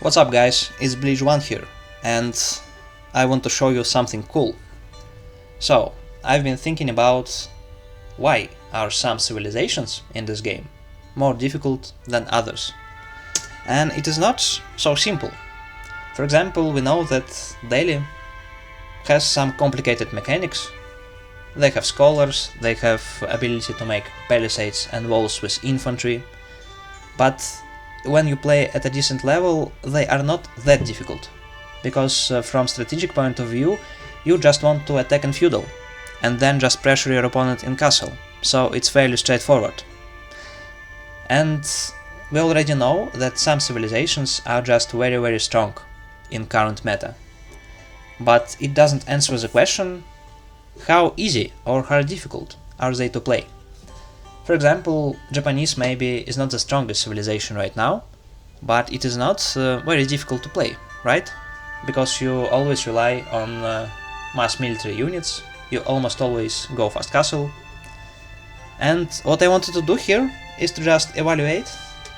What's up guys, it's Bleach1 here, and I want to show you something cool. So, I've been thinking about why are some civilizations in this game more difficult than others. And it is not so simple. For example, we know that Delhi has some complicated mechanics. They have scholars, they have ability to make palisades and walls with infantry, but when you play at a decent level, they are not that difficult, because from strategic point of view, you just want to attack in feudal, and then just pressure your opponent in castle, so it's fairly straightforward. And we already know that some civilizations are just very strong in current meta, but it doesn't answer the question how easy or how difficult are they to play. For example, Japanese maybe is not the strongest civilization right now, but it is not very difficult to play, right? Because you always rely on mass military units, you almost always go fast castle. And what I wanted to do here is to just evaluate,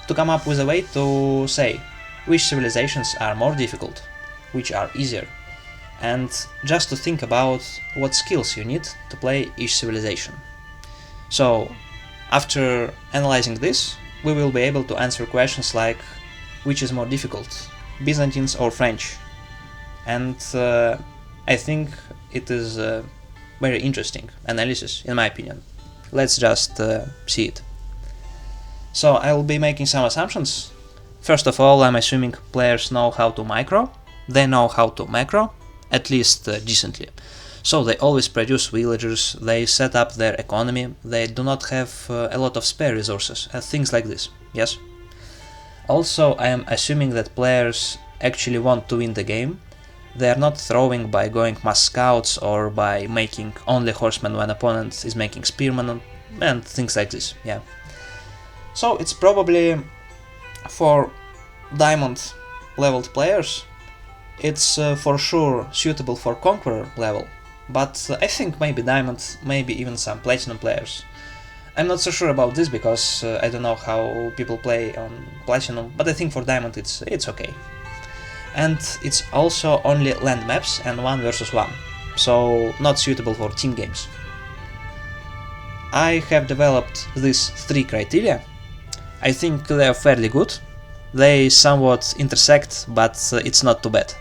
to come up with a way to say which civilizations are more difficult, which are easier, and just to think about what skills you need to play each civilization. So, after analyzing this, we will be able to answer questions like which is more difficult, Byzantines or French? And I think it is a very interesting analysis, in my opinion. Let's just see it. So I will be making some assumptions. First of all, I'm assuming players know how to micro, they know how to macro, at least decently. So they always produce villagers, they set up their economy, they do not have a lot of spare resources, things like this, yes? Also, I am assuming that players actually want to win the game. They are not throwing by going mass scouts or by making only horsemen when opponent is making spearmen and things like this, yeah. So it's probably for diamond leveled players, it's for sure suitable for conqueror level. But I think maybe diamond, maybe even some platinum players. I'm not so sure about this because I don't know how people play on platinum, but I think for diamond it's okay. And it's also only land maps and 1 versus 1, so not suitable for team games. I have developed these 3 criteria. I think they are fairly good. They somewhat intersect, but it's not too bad.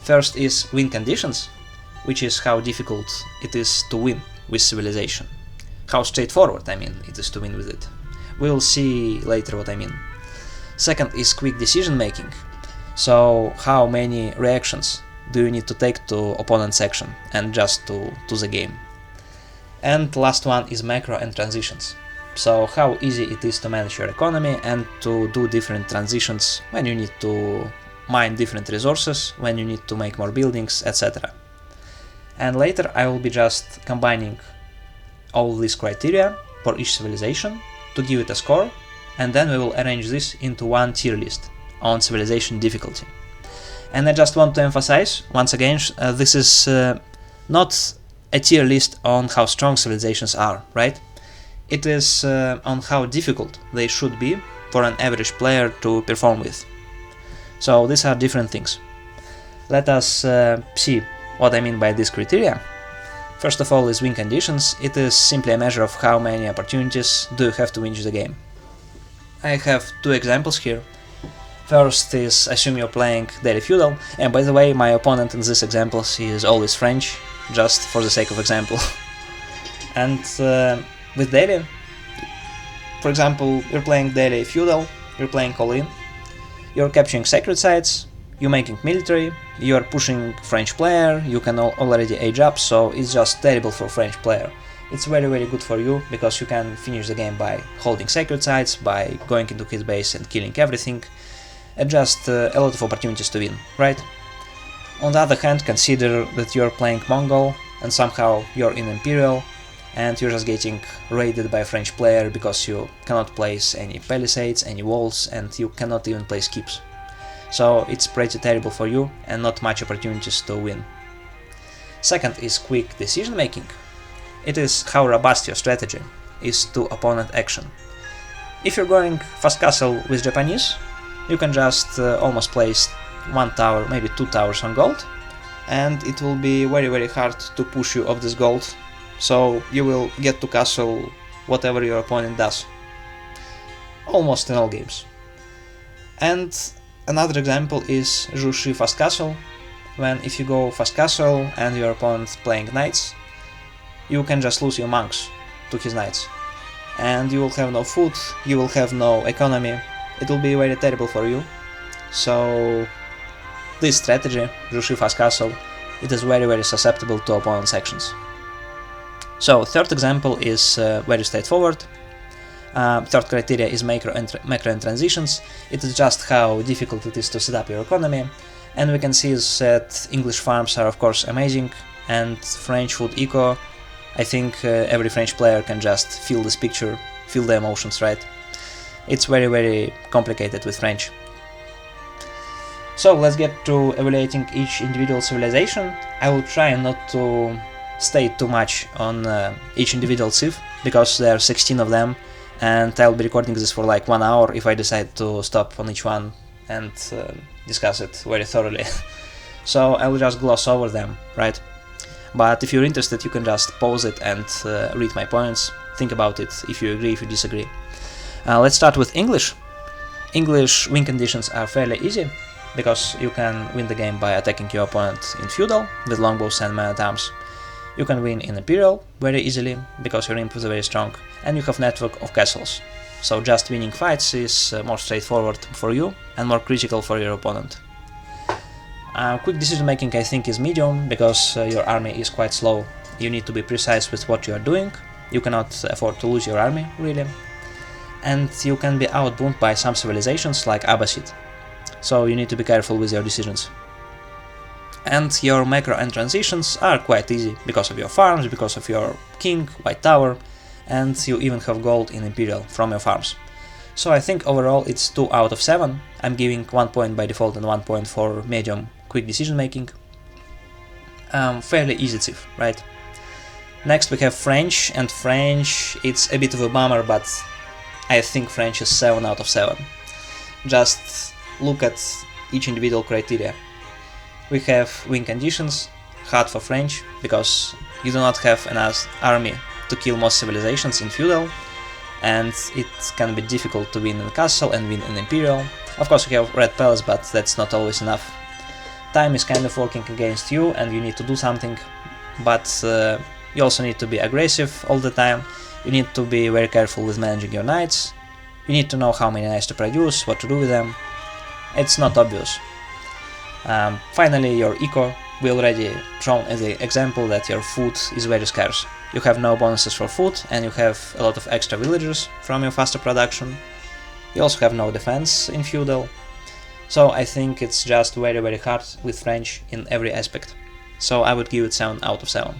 First is win conditions, which is how difficult it is to win with civilization. How straightforward, I mean, it is to win with it. We'll see later what I mean. Second is quick decision making. So how many reactions do you need to take to opponent's action and just to the game. And last one is macro and transitions. So how easy it is to manage your economy and to do different transitions when you need to mine different resources, when you need to make more buildings, etc. And later I will be just combining all these criteria for each civilization to give it a score, and then we will arrange this into one tier list on civilization difficulty. And I just want to emphasize once again, this is not a tier list on how strong civilizations are, right? It is on how difficult they should be for an average player to perform with. So these are different things. Let us see what I mean by these criteria. First of all is win conditions. It is simply a measure of how many opportunities do you have to win the game. I have 2 examples here. First is assume you're playing Delhi feudal, and by the way, my opponent in this example is always French, just for the sake of example. And with Delhi, for example, you're playing Delhi feudal, you're playing all-in, you're capturing sacred sites, you're making military, you're pushing French player, you can already age up, so it's just terrible for French player. It's very good for you, because you can finish the game by holding sacred sites, by going into his base and killing everything, and just a lot of opportunities to win, right? On the other hand, consider that you're playing Mongol, and somehow you're in Imperial, and you're just getting raided by a French player because you cannot place any palisades, any walls, and you cannot even place keeps. So it's pretty terrible for you and not much opportunities to win. Second is quick decision making. It is how robust your strategy is to opponent action. If you're going fast castle with Japanese, you can just almost place 1 tower, maybe 2 towers on gold, and it will be very hard to push you off this gold, so you will get to castle whatever your opponent does, almost in all games. And another example is Zhu Xi fast castle, when if you go fast castle and your opponent playing knights, you can just lose your monks to his knights, and you will have no food, you will have no economy, it will be very terrible for you. So this strategy, Zhu Xi fast castle, it is very susceptible to opponent's actions. So third example is very straightforward. Third criteria is macro and transitions. It is just how difficult it is to set up your economy, and we can see that English farms are of course amazing, and French food eco, I think every French player can just feel this picture, feel the emotions, right? It's very complicated with French. So let's get to evaluating each individual civilization. I will try not to stay too much on each individual civ, because there are 16 of them, and I'll be recording this for like 1 hour if I decide to stop on each one and discuss it very thoroughly. So I will just gloss over them, right? But if you're interested, you can just pause it and read my points, think about it, if you agree, if you disagree. Let's start with English. English win conditions are fairly easy, because you can win the game by attacking your opponent in feudal with longbows and man-at-arms. You can win in imperial very easily, because your imp is very strong, and you have network of castles. So just winning fights is more straightforward for you and more critical for your opponent. Quick decision making I think is medium, because your army is quite slow. You need to be precise with what you are doing, you cannot afford to lose your army, really. And you can be outbound by some civilizations like Abbasid, so you need to be careful with your decisions. And your macro and transitions are quite easy, because of your farms, because of your king, white tower, and you even have gold in imperial from your farms. So I think overall it's 2 out of 7, I'm giving 1 point by default and 1 point for medium quick decision making. Fairly easy civ, right? Next we have French, and French, it's a bit of a bummer, but I think French is 7 out of 7. Just look at each individual criteria. We have win conditions, hard for French, because you do not have enough army to kill most civilizations in feudal, and it can be difficult to win in castle and win in imperial. Of course you have red palace, but that's not always enough. Time is kind of working against you, and you need to do something, but you also need to be aggressive all the time. You need to be very careful with managing your knights. You need to know how many knights to produce, what to do with them. It's not obvious. Finally, your eco, we already shown as an example that your food is very scarce. You have no bonuses for food, and you have a lot of extra villagers from your faster production. You also have no defense in feudal. So I think it's just very hard with French in every aspect. So I would give it 7 out of 7.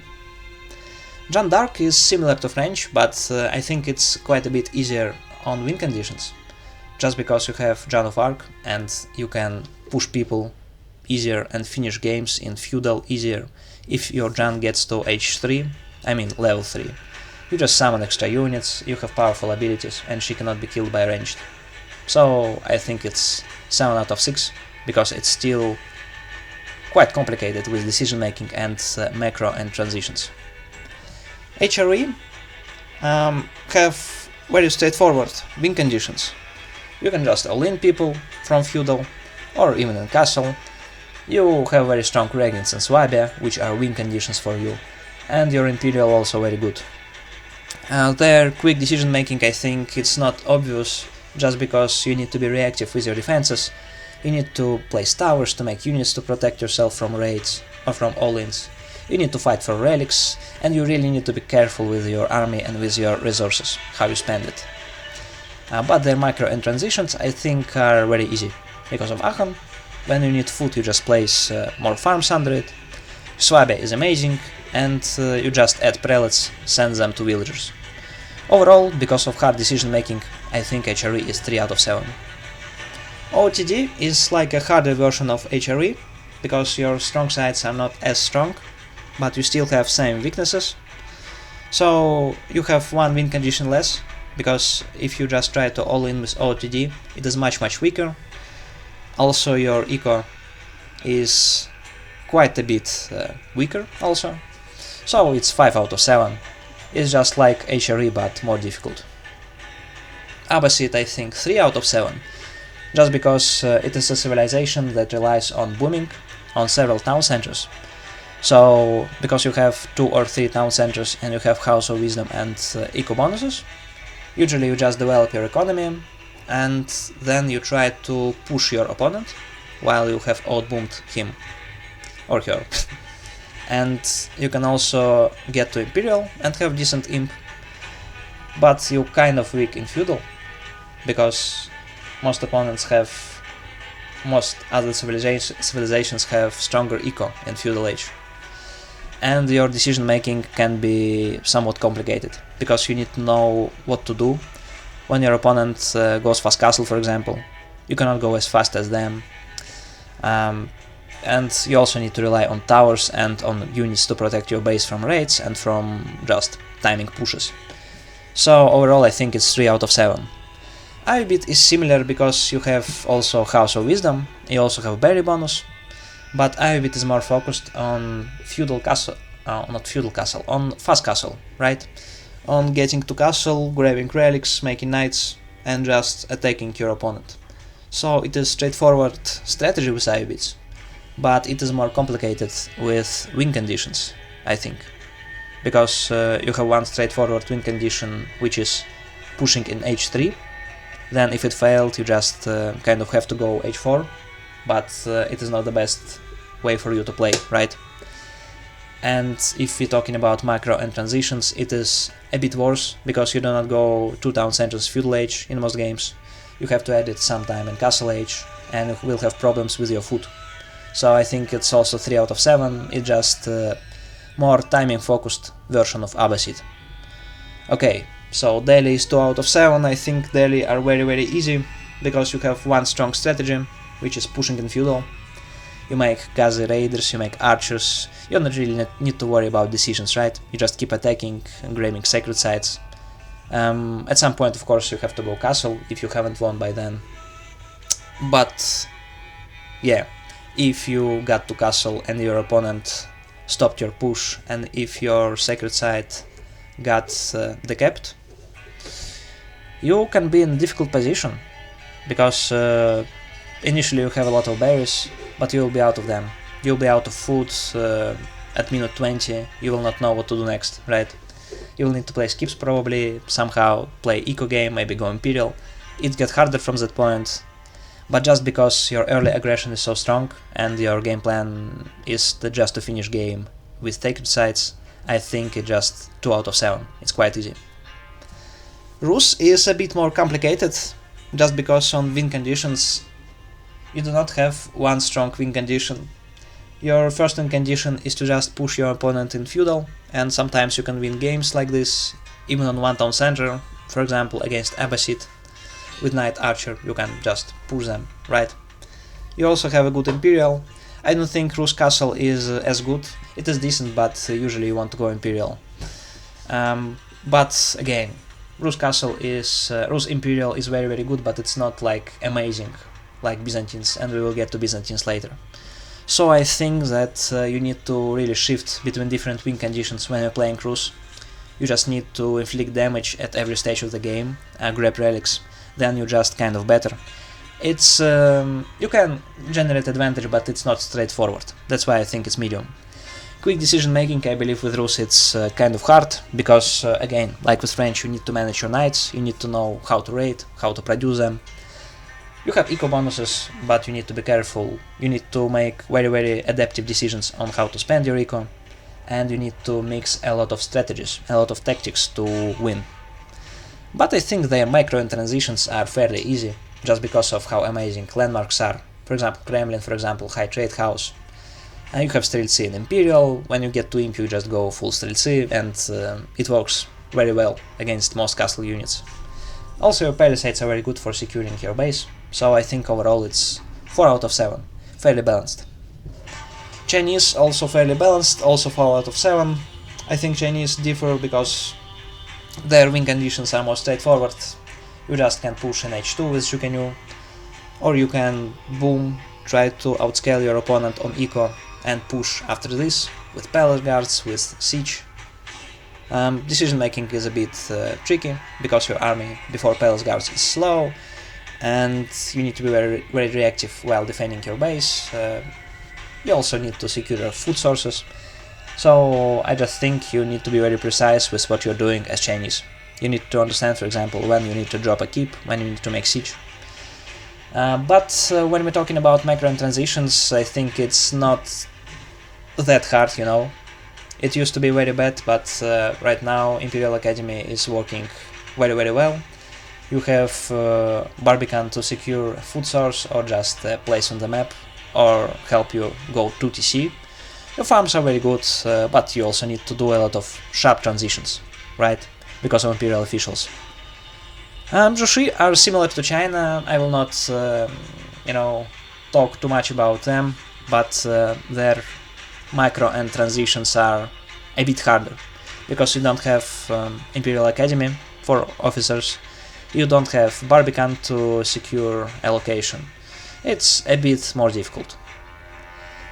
Jeanne d'Arc is similar to French, but I think it's quite a bit easier on win conditions. Just because you have Jeanne of Arc, and you can push people easier and finish games in feudal easier if your Jeanne gets to H3, I mean level 3. You just summon extra units, you have powerful abilities, and she cannot be killed by ranged. So I think it's 7 out of 6, because it's still quite complicated with decision making and macro and transitions. HRE have very straightforward win conditions. You can just all-in people from feudal, or even in castle. You have very strong regents and Swabia, which are win conditions for you, and your imperial also very good. Their quick decision making, I think it's not obvious, just because you need to be reactive with your defenses. You need to place towers to make units to protect yourself from raids or from all-ins. You need to fight for relics, and you really need to be careful with your army and with your resources, how you spend it. But their macro and transitions, I think, are very easy. Because of Aachen, when you need food you just place more farms under it. Swabia is amazing, and you just add prelates, send them to villagers. Overall, because of hard decision making, I think HRE is 3 out of 7. OOTD is like a harder version of HRE, because your strong sides are not as strong, but you still have same weaknesses. So you have one win condition less, because if you just try to all in with OOTD, it is much weaker. Also your eco is quite a bit weaker also, so it's 5 out of 7. It's just like HRE but more difficult. Abbasid I think 3 out of 7, just because it is a civilization that relies on booming on several town centers. So, because you have 2 or 3 town centers and you have House of Wisdom and eco bonuses, usually you just develop your economy and then you try to push your opponent while you have outboomed him or her. And you can also get to Imperial and have decent imp, but you're kind of weak in Feudal, because most other civilizations have stronger eco in Feudal Age. And your decision making can be somewhat complicated, because you need to know what to do when your opponent goes fast castle, for example. You cannot go as fast as them, and you also need to rely on towers and on units to protect your base from raids and from just timing pushes. So overall I think it's 3 out of 7. Ayyubid is similar because you have also House of Wisdom, you also have berry bonus, but Ayyubid is more focused on feudal castle, on fast castle, right? On getting to castle, grabbing relics, making knights, and just attacking your opponent. So it is straightforward strategy with Ayyubids, but it is more complicated with win conditions, I think. Because you have one straightforward win condition, which is pushing in h3, then if it failed you just kind of have to go h4, but it is not the best way for you to play, right? And if we're talking about macro and transitions, it is a bit worse, because you do not go 2 town centers feudal age in most games. You have to edit some time in castle age, and you will have problems with your foot. So I think it's also 3 out of 7, it's just more timing focused version of Abbasid. Okay, so Delhi is 2 out of 7, I think Delhi are very easy, because you have one strong strategy, which is pushing in feudal. You make Ghazi raiders, you make archers, you don't really need to worry about decisions, right? You just keep attacking and grabbing sacred sites. At some point, of course, you have to go castle if you haven't won by then. But yeah, if you got to castle and your opponent stopped your push, and if your sacred site got decapped, you can be in a difficult position, because initially you have a lot of berries, but you will be out of them. You'll be out of food at minute 20, you will not know what to do next, right? You will need to play skips probably, somehow play eco game, maybe go Imperial. It gets harder from that point, but just because your early aggression is so strong and your game plan is just to finish game with sacred sites, I think it's just 2 out of 7, it's quite easy. Rus is a bit more complicated, just because on win conditions you do not have one strong win condition. Your first win condition is to just push your opponent in feudal, and sometimes you can win games like this, even on one town center, for example against Abbasid. With Knight Archer you can just push them, right? You also have a good Imperial. I don't think Rus Castle is as good, it is decent, but usually you want to go Imperial. But again, Rus Imperial is very good, but it's not like amazing like Byzantines, and we will get to Byzantines later. So I think that you need to really shift between different win conditions when you're playing Rus. You just need to inflict damage at every stage of the game, grab relics, then you're just kind of better. It's you can generate advantage, but it's not straightforward. That's why I think it's medium. Quick decision making, I believe with Rus it's kind of hard, because again, like with French, you need to manage your knights, you need to know how to raid, how to produce them. You have eco bonuses, but you need to be careful. You need to make very adaptive decisions on how to spend your eco, and you need to mix a lot of strategies, a lot of tactics to win. But I think their micro and transitions are fairly easy, just because of how amazing landmarks are. For example, Kremlin, for example, high trade house. And you have Streltsy and Imperial. When you get to Imp, you just go full Streltsy, and it works very well against most castle units. Also, your palisades are very good for securing your base, so I think overall it's 4 out of 7, fairly balanced. Chinese also fairly balanced, also 4 out of 7. I think Chinese differ because their win conditions are more straightforward. You just can push in h2 with Zhu Xi, or you can boom, try to outscale your opponent on eco and push after this with palace guards, with siege. Decision making is a bit tricky because your army before palace guards is slow and you need to be very reactive while defending your base. You also need to secure your food sources. So I just think you need to be very precise with what you're doing as Chinese. You need to understand, for example, when you need to drop a keep, when you need to make siege. But when we're talking about macro and transitions, I think it's not that hard, you know. It used to be very bad, but right now Imperial Academy is working very well. You have Barbican to secure food source or just place on the map or help you go to TC. Your farms are very good, but you also need to do a lot of sharp transitions, right? Because of Imperial officials. Zhu Xi are similar to China. I will not, talk too much about them, but their micro and transitions are a bit harder because you don't have Imperial Academy for officers, you don't have Barbican to secure allocation. It's a bit more difficult.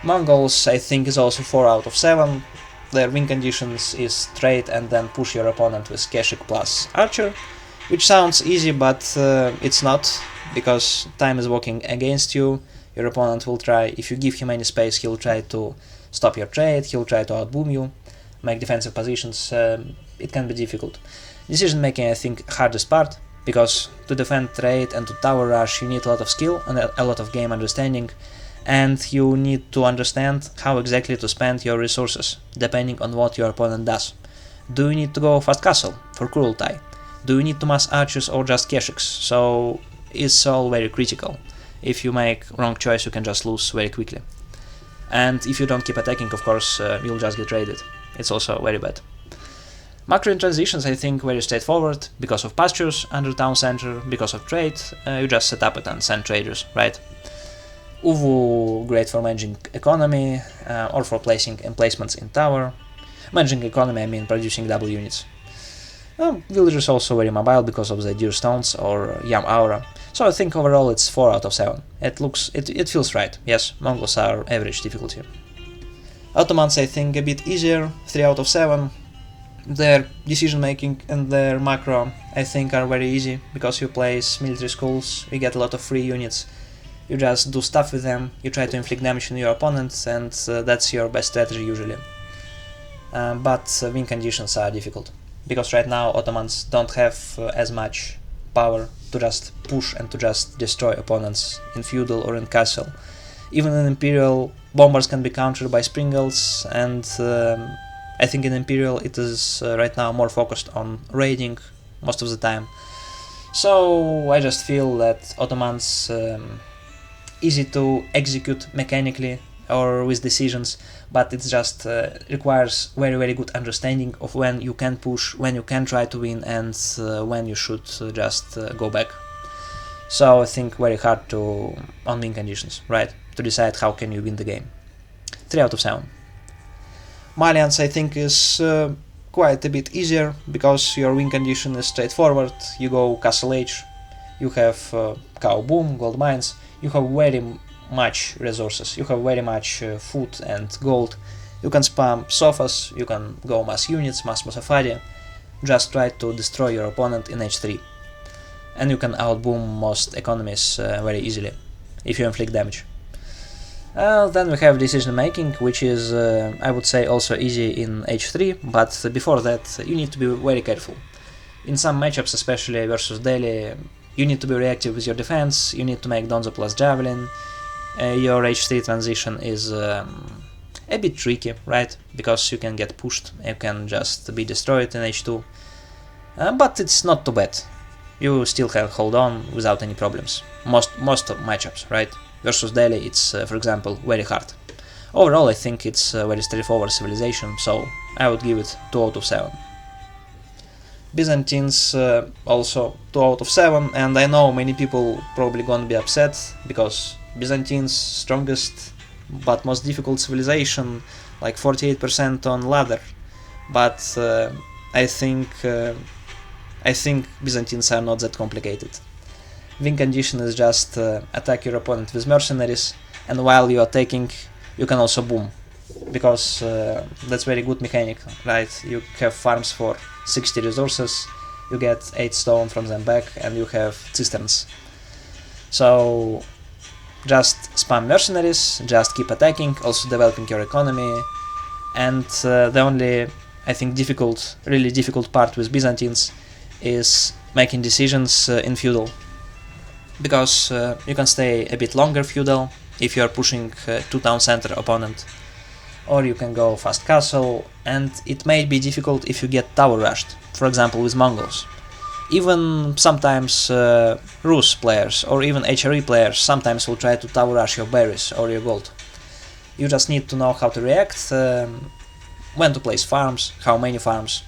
Mongols, I think, is also 4 out of 7. Their win conditions is trade and then push your opponent with Keshik plus Archer, which sounds easy, but it's not, because time is working against you. Your opponent will try, if you give him any space, he'll try to stop your trade, he'll try to outboom you, make defensive positions. It can be difficult. Decision making, I think, hardest part, because to defend trade and to tower rush you need a lot of skill and a lot of game understanding, and you need to understand how exactly to spend your resources, depending on what your opponent does. Do you need to go fast castle for Kurultai? Do you need to mass archers or just Keshiks? So it's all very critical. If you make wrong choice, you can just lose very quickly. And if you don't keep attacking, of course, you'll just get raided. It's also very bad. Macro in transitions, I think, very straightforward. Because of pastures under town center, because of trade, you just set up it and send traders, right? Uwu, great for managing economy, or for placing emplacements in tower. Managing economy, I mean producing double units. Villagers also very mobile because of the deer stones or Yam Aura. So I think overall it's 4 out of 7. It feels right. Yes, Mongols are average difficulty. Ottomans, I think, a bit easier, 3 out of 7. Their decision making and their macro, I think, are very easy because you place military schools, you get a lot of free units. You just do stuff with them, you try to inflict damage on your opponents, and that's your best strategy usually. But win conditions are difficult, because right now Ottomans don't have as much power to just push and to just destroy opponents in feudal or in castle. Even in Imperial, bombers can be countered by Springles, and I think in Imperial it is right now more focused on raiding most of the time. So I just feel that Ottomans easy to execute mechanically or with decisions, but it just requires very good understanding of when you can push, when you can try to win, and when you should just go back. So I think very hard to on win conditions, right? To decide how can you win the game. 3 out of 7. Malians, I think, is quite a bit easier because your win condition is straightforward. You go Castle Age, you have cow boom, gold mines, you have very much resources, you have very much food and gold. You can spam sofas, you can go mass units, mass Musafari, just try to destroy your opponent in H3. And you can outboom most economies very easily, if you inflict damage. Then we have decision making, which is, I would say, also easy in H3, but before that you need to be very careful. In some matchups, especially versus Delhi, you need to be reactive with your defense, you need to make Donzo plus Javelin. Your H3 transition is a bit tricky, right? Because you can get pushed, you can just be destroyed in H2. But it's not too bad. You still can hold on without any problems. Most of matchups, right? Versus Delhi, it's, for example, very hard. Overall, I think it's a very straightforward civilization, so I would give it 2 out of 7. Byzantines, also 2 out of 7, and I know many people probably gonna be upset, because Byzantines, strongest but most difficult civilization, like 48% on ladder, but I think Byzantines are not that complicated. win condition is just attack your opponent with mercenaries, and while you are taking, you can also boom, because that's very good mechanic, right? You have farms for 60 resources, you get 8 stone from them back, and you have cisterns. So just spam mercenaries, just keep attacking, also developing your economy, and the only, I think, really difficult part with Byzantines is making decisions in feudal, because you can stay a bit longer feudal if you are pushing to town center opponent, or you can go fast castle, and it may be difficult if you get tower rushed, for example with Mongols. Even sometimes Rus players or even HRE players sometimes will try to tower rush your berries or your gold. You just need to know how to react, when to place farms, how many farms.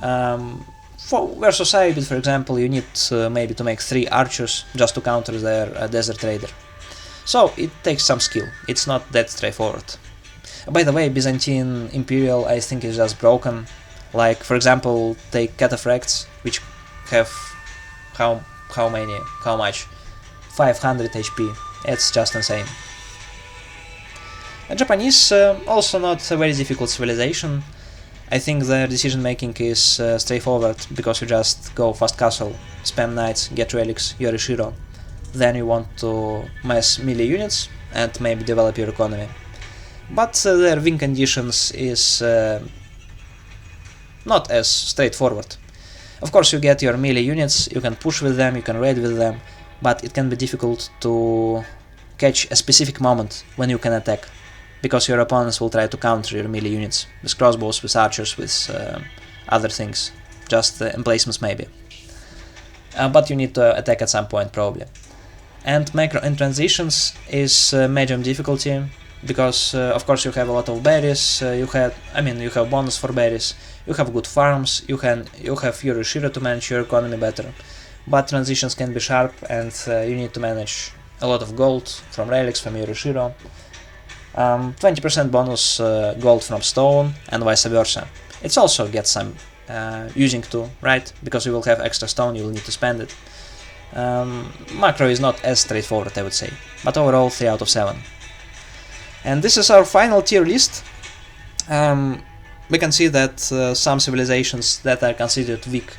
Versus Ayyubid, for example, you need maybe to make 3 archers just to counter their desert raider. So it takes some skill, it's not that straightforward. By the way, Byzantine Imperial I think is just broken. Like, for example, take cataphracts, which have how much? 500 HP. It's just insane. Japanese, also not a very difficult civilization. I think their decision making is straightforward, because you just go fast castle, spam knights, get relics, Yorishiro. Then you want to mass melee units and maybe develop your economy. But their win conditions is not as straightforward. Of course, you get your melee units, you can push with them, you can raid with them, but it can be difficult to catch a specific moment when you can attack, because your opponents will try to counter your melee units with crossbows, with archers, with other things, just emplacements maybe. But you need to attack at some point probably. And macro in transitions is medium difficulty, because of course you have a lot of berries, you have bonus for berries, you have good farms, you have Yorishiro to manage your economy better, but transitions can be sharp, and you need to manage a lot of gold from relics, from Yorishiro, 20% bonus gold from stone, and vice versa. It's also gets some using too, right? Because you will have extra stone, you will need to spend it. Macro is not as straightforward, I would say, but overall 3 out of 7. And this is our final tier list. We can see that some civilizations that are considered weak,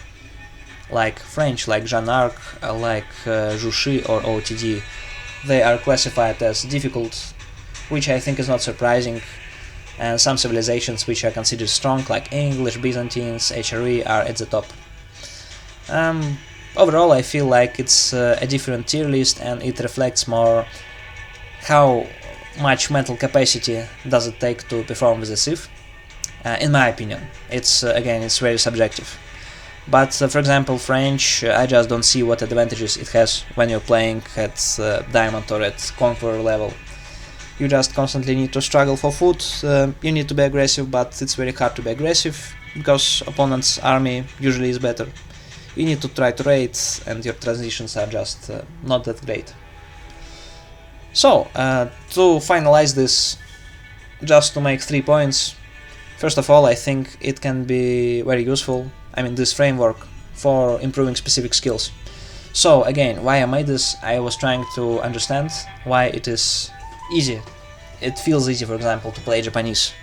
like French, like Jeanne d'Arc, like Zhu Xi or OOTD, they are classified as difficult, which I think is not surprising. And some civilizations which are considered strong, like English, Byzantines, HRE, are at the top. Overall, I feel like it's a different tier list, and it reflects more how much mental capacity does it take to perform with a civ. In my opinion, it's again, it's very subjective. But for example, French, I just don't see what advantages it has when you're playing at Diamond or at Conqueror level. You just constantly need to struggle for food, you need to be aggressive, but it's very hard to be aggressive, because opponent's army usually is better. You need to try to raid, and your transitions are just not that great. So, to finalize this, just to make 3 points. First of all, I think it can be very useful, this framework, for improving specific skills. So again, why I made this, I was trying to understand why it is easy. It feels easy, for example, to play Japanese.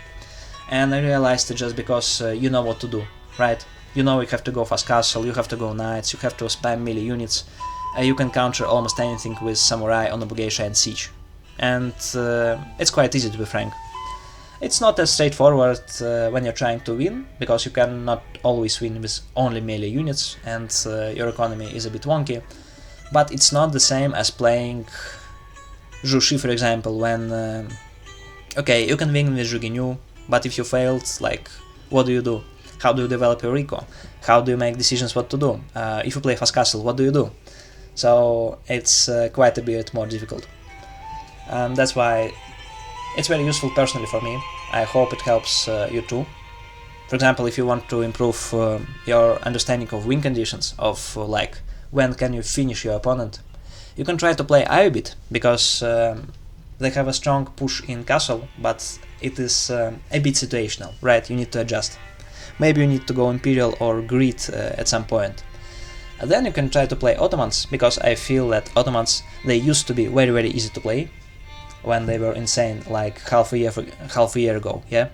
And I realized it just because you know what to do, right? You know you have to go fast castle, you have to go knights, you have to spam melee units. You can counter almost anything with samurai, Onobugeisha and siege. And it's quite easy, to be frank. It's not as straightforward when you're trying to win, because you cannot always win with only melee units, and your economy is a bit wonky. But it's not the same as playing Zhu Xi, for example, when okay, you can win with Zhuginyu, but if you failed, like, what do you do? How do you develop your eco? How do you make decisions what to do? If you play fast castle, what do you do? So it's quite a bit more difficult. That's why it's very useful personally for me. I hope it helps you too. For example, if you want to improve your understanding of win conditions, of like when can you finish your opponent, you can try to play Ayyubid, because they have a strong push in castle, but it is a bit situational, right? You need to adjust. Maybe you need to go Imperial or Greed at some point. And then you can try to play Ottomans, because I feel that Ottomans, they used to be very easy to play when they were insane, like half a year ago, yeah?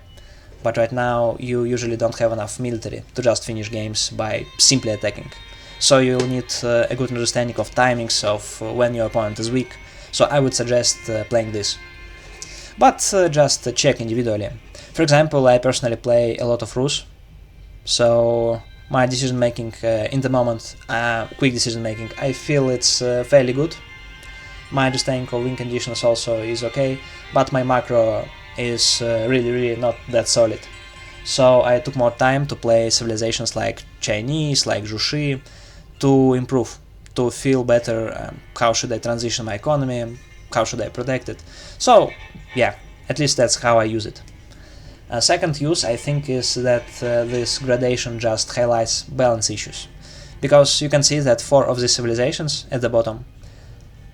But right now you usually don't have enough military to just finish games by simply attacking. So you need a good understanding of timings, of when your opponent is weak, so I would suggest playing this. But just check individually. For example, I personally play a lot of Rus, so my decision making in the moment, quick decision making, I feel it's fairly good. My understanding of win conditions also is okay, but my macro is really not that solid. So I took more time to play civilizations like Chinese, like Zhu Xi, to improve, to feel better how should I transition my economy, how should I protect it. So yeah, at least that's how I use it. Second use, I think, is that this gradation just highlights balance issues, because you can see that 4 of these civilizations at the bottom,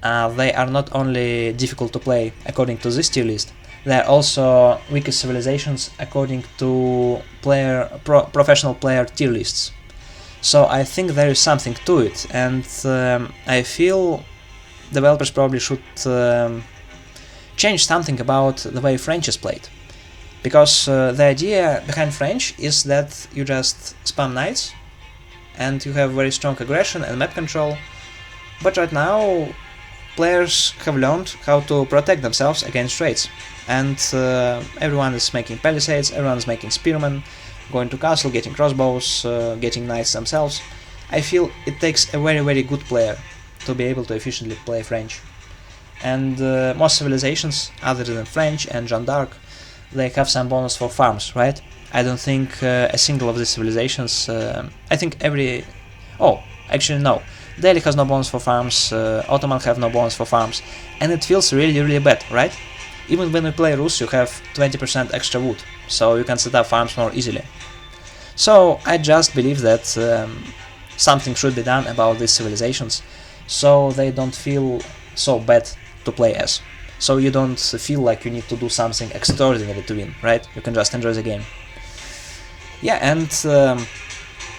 they are not only difficult to play according to this tier list, they are also weakest civilizations according to professional player tier lists. So I think there is something to it, and I feel developers probably should change something about the way French is played. Because the idea behind French is that you just spam knights and you have very strong aggression and map control, but right now players have learned how to protect themselves against raids, and everyone is making palisades, everyone is making spearmen, going to castle, getting crossbows, getting knights themselves. I feel it takes a very good player to be able to efficiently play French. And most civilizations other than French and Jeanne d'Arc, they have some bonus for farms, right? I don't think a single of these civilizations, I think every... Oh, actually no. Delhi has no bonus for farms, Ottoman have no bonus for farms, and it feels really bad, right? Even when we play Rus, you have 20% extra wood, so you can set up farms more easily. So I just believe that something should be done about these civilizations, so they don't feel so bad to play as. So you don't feel like you need to do something extraordinary to win, right? You can just enjoy the game. Yeah, and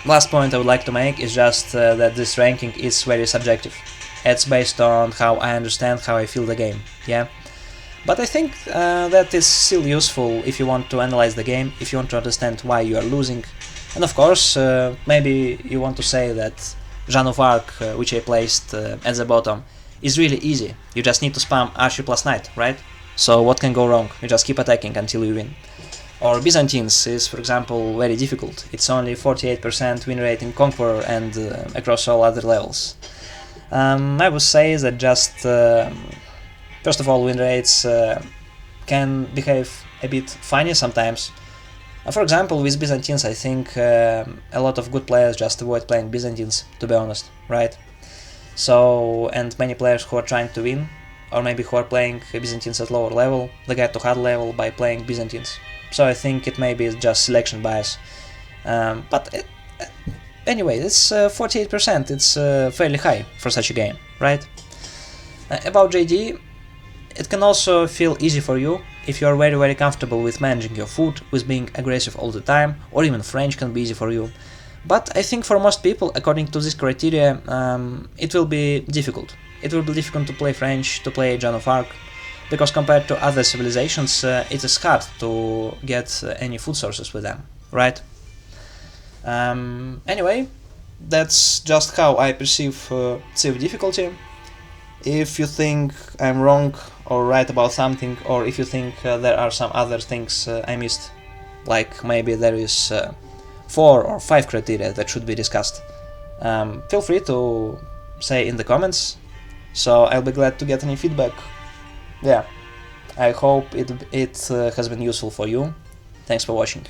last point I would like to make is just that this ranking is very subjective. It's based on how I understand, how I feel the game, yeah? But I think that is still useful if you want to analyze the game, if you want to understand why you are losing. And of course, maybe you want to say that Jeanne of Arc, which I placed at the bottom, is really easy. You just need to spam archer plus knight, right? So what can go wrong? You just keep attacking until you win. Or Byzantines is, for example, very difficult. It's only 48% win rate in Conqueror and across all other levels. I would say that just, first of all, win rates can behave a bit funny sometimes. For example, with Byzantines, I think a lot of good players just avoid playing Byzantines, to be honest, right? So, and many players who are trying to win, or maybe who are playing Byzantines at lower level, they get to hard level by playing Byzantines. So I think it may be just selection bias. Anyway, it's 48%, it's fairly high for such a game, right? About JD, it can also feel easy for you if you are very comfortable with managing your food, with being aggressive all the time, or even French can be easy for you. But I think for most people, according to this criteria, it will be difficult. It will be difficult to play French, to play Jeanne of Arc, because compared to other civilizations, it is hard to get any food sources with them, right? Anyway, that's just how I perceive Civ difficulty. If you think I'm wrong or right about something, or if you think there are some other things I missed, like maybe there is 4 or 5 criteria that should be discussed, feel free to say in the comments, so I'll be glad to get any feedback. Yeah, I hope it has been useful for you. Thanks for watching.